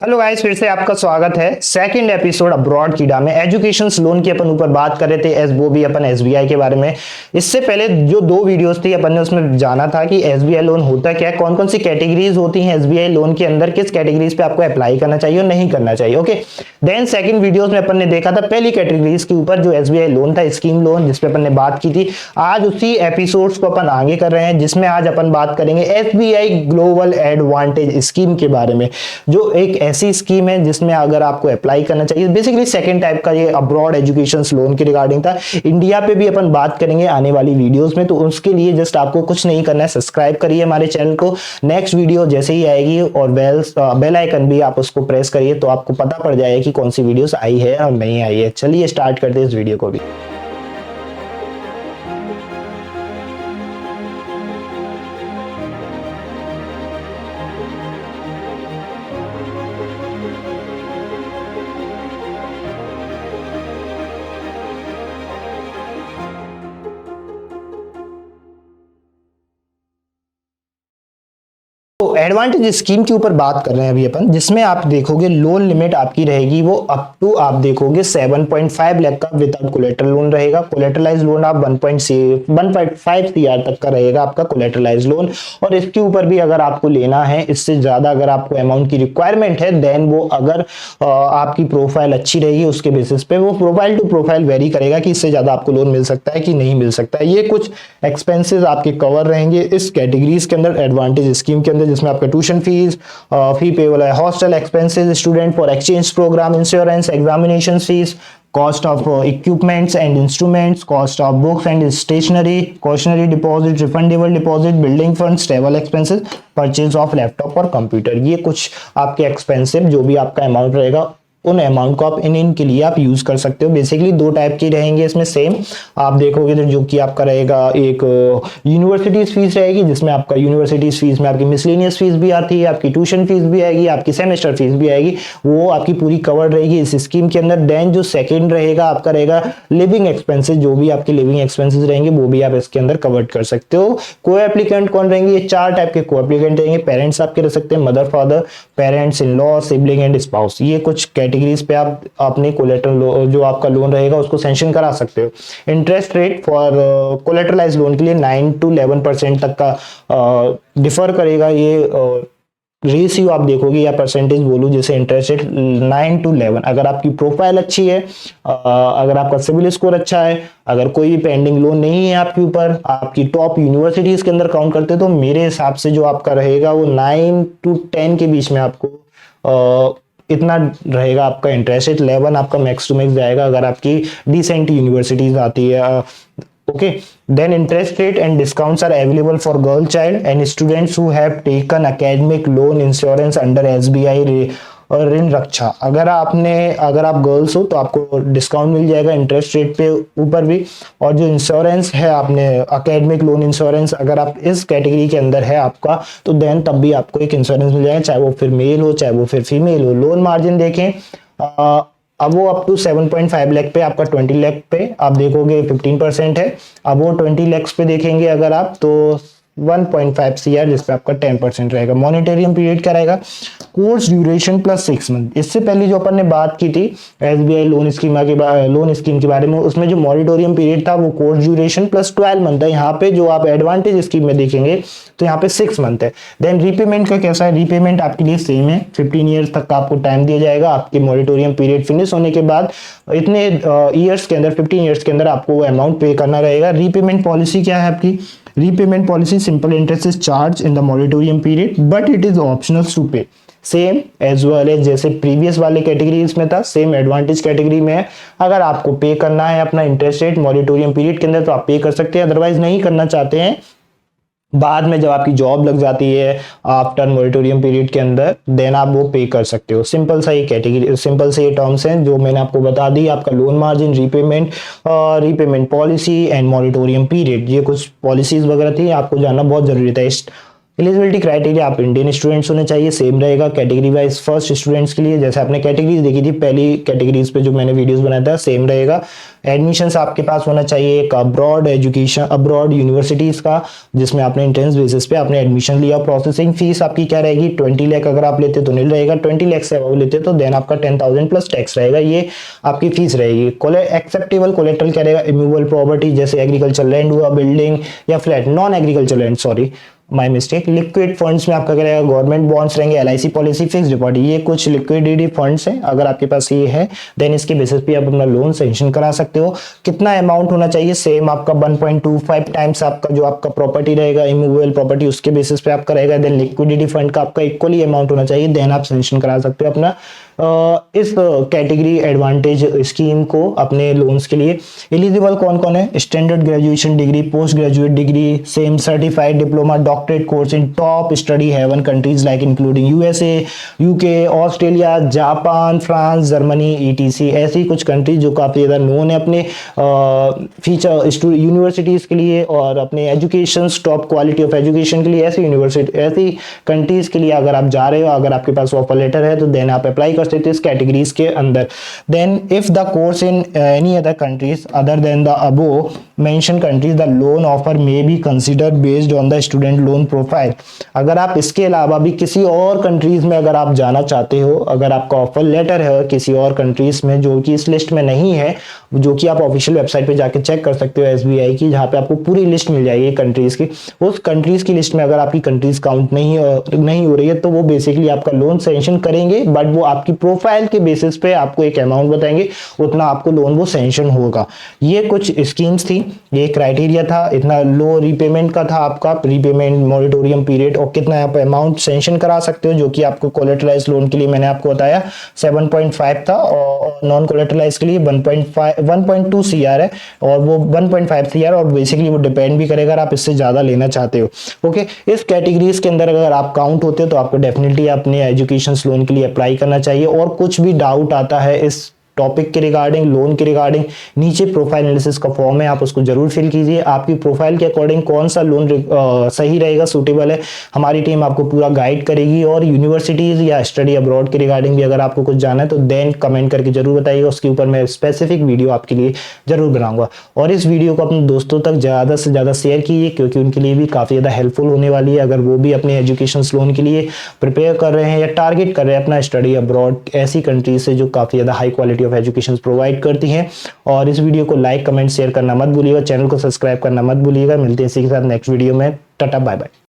Hello guys, फिर से आपका स्वागत है सेकंड एपिसोड अब्रॉड कीड़ा में। एजुकेशन लोन की अपन ऊपर बात कर रहे थे, एस वो भी अपन एसबीआई के बारे में। इससे पहले जो दो वीडियोस थी अपन ने उसमें जाना था कि एसबीआई लोन होता क्या है, कौन कौन सी कैटेगरीज होती हैं एसबीआई लोन के अंदर, किस कैटेगरीज पे आपको अप्लाई करना चाहिए और नहीं करना चाहिए। ओके, देन सेकंड वीडियोस में अपन ने देखा था पहली कैटेगरीज के ऊपर जो एसबीआई लोन था, स्कीम लोन, जिसपे अपन ने बात की थी। आज उसी एपिसोड्स को अपन आगे कर रहे हैं, जिसमें आज अपन बात करेंगे एसबीआई ग्लोबल एडवांटेज स्कीम के बारे में, जो एक ऐसी स्कीम है जिसमें अगर आपको अप्लाई करना चाहिए। बेसिकली सेकंड टाइप का ये अब्रॉड एजुकेशन लोन के रिगार्डिंग था। इंडिया पे भी अपन बात करेंगे आने वाली वीडियोस में, तो उसके लिए जस्ट आपको कुछ नहीं करना है, सब्सक्राइब करिए हमारे चैनल को। नेक्स्ट वीडियो जैसे ही आएगी और बेल आइकन भी आप उसको प्रेस करिए, तो आपको पता पड़ जाएगा कि कौन सी वीडियोस आई है और नहीं आई है। चलिए स्टार्ट करते हैं इस वीडियो को भी। तो एडवांटेज स्कीम के ऊपर बात कर रहे हैं अभी अपन, जिसमें आप देखोगे लोन लिमिट आपकी रहेगी वो अप टू आप देखोगे 7.5 लाख का विदाउट कोलेटरल लोन रहेगा। कोलेटरलाइज लोन आप 1.5 सीआर तक का रहेगा आपका कोलेटरलाइज लोन। और इसके ऊपर भी अगर आपको लेना है, इससे ज्यादा अगर आपको अमाउंट की रिक्वायरमेंट है, देन वो अगर आपकी प्रोफाइल अच्छी रहेगी उसके बेसिस पे वो प्रोफाइल टू प्रोफाइल वेरी करेगा कि इससे ज्यादा आपको लोन मिल सकता है कि नहीं मिल सकता है। ये कुछ एक्सपेंसेस आपके कवर रहेंगे इस कैटेगरीज के अंदर, एडवांटेज स्कीम के अंदर, जिसमें आपका ट्यूशन फीस फी पेबल है, hostel expenses, student for exchange programme, insurance, examination fees, cost of equipments and instruments, cost of books and stationery, cautionary deposit, refundable deposit, building funds, travel expenses, purchase of laptop और computer. ये कुछ आपके expensive जो भी आपका amount रहेगा, उन amount को आप इन के लिए आप यूज कर सकते हो। बेसिकली दो टाइप के रहेंगे इसमें सेम। आप देखोगे तो जो कि आपका रहेगा एक यूनिवर्सिटीज फीस रहेगी, जिसमें आपका यूनिवर्सिटीज फीस में आपकी मिसलेनियस फीस भी आती है, आपकी ट्यूशन फीस भी आएगी, आपकी सेमेस्टर फीस भी आएगी, वो आपकी पूरी कवर्ड रहेगी इस स्कीम के अंदर। देन जो सेकंड रहेगा आपका रहेगा लिविंग एक्सपेंसेस, जो भी आपके लिविंग एक्सपेंसेस रहेंगे वो भी आप इसके अंदर कवर्ड कर सकते हो। को एप्लीकेंट कौन रहेंगे? ये चार टाइप के को एप्लीकेंट रहेंगे। पेरेंट्स आपके रह सकते हैं, mother father, parents in law, sibling and spouse. ये कुछ कैटेगरीज पे आप अपने कोलेटरल जो आपका लोन रहेगा उसको सैंक्शन करा सकते हो। इंटरेस्ट रेट फॉर कोलेटरलाइज लोन के लिए 9 to 11% तक का डिफर करेगा। ये रेशियो आप देखोगे या परसेंटेज बोलूं, जैसे इंटरेस्ट रेट 9 to 11। अगर आपकी प्रोफाइल अच्छी है, अगर आपका सिविल स्कोर अच्छा है, अगर कोई भी पेंडिंग लोन नहीं है आपके ऊपर, आपकी टॉप यूनिवर्सिटीज के अंदर काउंट करते हैं, तो मेरे हिसाब से जो आपका रहेगा वो 9 to 10 के बीच में आपको इतना रहेगा आपका इंटरेस्ट रेट। 11 आपका मैक्स टू मैक्स जाएगा अगर आपकी डिसेंट यूनिवर्सिटीज आती है। Okay, then interest rate and discounts are available for girl child and students who have taken academic loan insurance under SBI Rin Raksha. अगर आप गर्ल्स हो तो आपको डिस्काउंट मिल जाएगा इंटरेस्ट रेट पे ऊपर भी। और जो इंश्योरेंस है आपने एकेडमिक लोन इंश्योरेंस, अगर आप इस कैटेगरी के अंदर है आपका, तो देन तब भी आपको एक इंश्योरेंस मिल जाएगा, चाहे वो फिर मेल हो चाहे वो फिर फीमेल हो। लोन मार्जिन देखें, अब वो अप टू 7.5 लाख पे आपका 20 लाख पे आप देखोगे 15% है। अब वो 20 लाख पे देखेंगे अगर आप, तो 1.5 सीआर, जिसपे आपका 10% रहेगा। मॉनिटरियम पीरियड क्या रहेगा? Course duration plus 6 month. इससे पहले जो अपन ने बात की थी एसबीआई लोन स्कीम के बारे में, उसमें जो मॉनिटोरियम पीरियड था वो कोर्स ड्यूरेशन प्लस 12 मंथ है। यहाँ पे जो आप एडवांटेज स्कीम में देखेंगे तो यहाँ पे 6 मंथ है। देन रीपेमेंट का कैसा है? रीपेमेंट आपके लिए सेम है, 15 ईयर्स तक का आपको टाइम दिया जाएगा। आपके मॉनिटोरियम पीरियड फिनिश होने के बाद इतने ईयर्स के अंदर, 15 ईयर्स के अंदर आपको वो अमाउंट पे करना रहेगा। रीपेमेंट पॉलिसी क्या है आपकी? Repayment policy, simple interest is charge in the moratorium period but it is optional to pay, same as well as जैसे प्रीवियस वाले कैटेगरीज में था, सेम एडवांटेज कैटेगरी में है। अगर आपको पे करना है अपना इंटरेस्ट रेट मॉनिटोरियम पीरियड के अंदर तो आप पे कर सकते हैं, अदरवाइज नहीं करना चाहते हैं बाद में जब आपकी जॉब लग जाती है आफ्टर मॉनिटोरियम पीरियड के अंदर, देन आप वो पे कर सकते हो। सिंपल सा ये कैटेगरी, सिंपल से ये टर्म्स हैं जो मैंने आपको बता दी। आपका loan margin, repayment policy and moratorium period, ये कुछ पॉलिसीज वगैरह थी, आपको जानना बहुत जरूरी था। एलिजिबिलिटी क्राइटेरिया आप इंडियन स्टूडेंट्स होने चाहिए, सेम रहेगा कैटेगरी वाइज। फर्स्ट स्टूडेंट्स के लिए जैसे आपने कैटेगरीज देखी थी पहली कैटेगरीज पे जो मैंने वीडियोस बनाया था सेम रहेगा। एडमिशंस आपके पास होना चाहिए एक अब्रॉड एजुकेशन, अब्रॉड यूनिवर्सिटीज का, जिसमें आपने एंट्रेंस बेसिस पे आपने एडमिशन लिया। प्रोसेसिंग फीस आपकी क्या रहेगी, 20 लाख अगर आप लेते तो नील रहेगा, 20 लाख से अबव लेते तो देन आपका 10,000 प्लस टैक्स रहेगा, ये आपकी फीस रहेगी। एक्सेप्टेबल कोलेट्रल क्या रहेगा, इमूवेबल प्रॉपर्टी जैसे एग्रीकल्चर लैंड हुआ, बिल्डिंग या flat, non agriculture land, sorry my mistake. Liquid funds में आपका क्या रहेगा, गवर्नमेंट बॉन्ड्स रहेंगे, एलआईसी पॉलिसी, फिक्स डिपॉजिट, ये कुछ लिक्विडिटी फंड्स हैं। अगर आपके पास ये है देन इसके बेसिस पे आप अपना लोन सैंक्शन करा सकते हो। कितना अमाउंट होना चाहिए, सेम आपका 1.25 टाइम्स आपका जो आपका प्रॉपर्टी रहेगा इमूवेबल प्रॉपर्टी उसके बेसिस पे आपका रहेगा। देन लिक्विडिटी फंड का आपका इक्वली अमाउंट होना चाहिए, देन आप सैंक्शन करा सकते हो अपना इस कैटेगरी एडवांटेज स्कीम को अपने लोन्स के लिए। एलिजिबल कौन कौन है, standard graduation degree, post graduate degree, same certified diploma, doctorate course in top study haven countries like including USA, UK, Australia, Japan, France, Germany, ETC, ऐसी कुछ कंट्रीज जो काफी ज्यादा नोन है अपने फीचर यूनिवर्सिटीज के लिए और अपने education top quality of education के लिए। ऐसी यूनिवर्सिटी ऐसी कंट्रीज के लिए अगर आप जा रहे हो, अगर आपके पास ऑफर लेटर है तो देन आप अप्लाई कर सकते हो इस कैटेगरीज के अंदर। Then if the course in any other countries other than the above mention countries the loan offer may be considered based on the student loan profile. अगर आप इसके अलावा भी किसी और कंट्रीज में अगर आप जाना चाहते हो, अगर आपका ऑफर लेटर है किसी और कंट्रीज में जो कि इस लिस्ट में नहीं है, जो कि आप ऑफिशियल वेबसाइट पे जाके चेक कर सकते हो एसबीआई की, जहां पे आपको पूरी लिस्ट मिल जाएगी कंट्रीज की। उस कंट्रीज की लिस्ट में अगर आपकी कंट्रीज काउंट नहीं हो रही है तो वो बेसिकली आपका लोन सैंक्शन करेंगे, बट वो आपकी प्रोफाइल के बेसिस पे आपको एक अमाउंट बताएंगे, उतना आपको लोन वो सैंक्शन होगा। ये कुछ स्कीम्स थी, ये क्राइटेरिया था, इतना लो रीपेमेंट का था आपका रीपेमेंट मोरेटोरियम पीरियड, और कितना आप अमाउंट सैंक्शन करा सकते हो, जो कि आपको कोलेटरलाइज लोन के लिए मैंने आपको बताया 7.5 था और नॉन कोलेटरलाइज के लिए 1.2 सीआर है, और वो 1.5 सीआर, और बेसिकली वो डिपेंड भी करेगा अगर आप इससे ज्यादा लेना चाहते हो। ओके, इस कैटेगरीज के अंदर अगर आप काउंट होते हो तो आपको डेफिनेटली अपने एजुकेशन लोन के लिए अप्लाई करना चाहिए। और कुछ भी डाउट आता है इस टॉपिक के रिगार्डिंग, लोन के रिगार्डिंग, नीचे प्रोफाइल एनालिसिस का फॉर्म है, आप उसको जरूर फिल कीजिए। आपकी प्रोफाइल के अकॉर्डिंग कौन सा लोन सही रहेगा, सूटेबल है, हमारी टीम आपको पूरा गाइड करेगी। और यूनिवर्सिटीज या स्टडी अब्रॉड के रिगार्डिंग भी अगर आपको कुछ जाना है तो देन कमेंट करके जरूर बताइएगा, उसके ऊपर मैं स्पेसिफिक वीडियो आपके लिए जरूर बनाऊंगा। और इस वीडियो को अपने दोस्तों तक ज्यादा से ज्यादा शेयर कीजिए, क्योंकि उनके लिए भी काफी ज्यादा हेल्पफुल होने वाली है, अगर वो भी अपने एजुकेशन लोन के लिए प्रिपेयर कर रहे हैं या टारगेट कर रहे हैं अपना स्टडी अब्रॉड ऐसी कंट्रीज से जो काफी ज्यादा high quality of education provide करती हैं। और इस वीडियो को लाइक कमेंट शेयर करना मत भूलिएगा, चैनल को सब्सक्राइब करना मत भूलिएगा। मिलते हैं इसी के साथ नेक्स्ट वीडियो में, टाटा बाय बाय।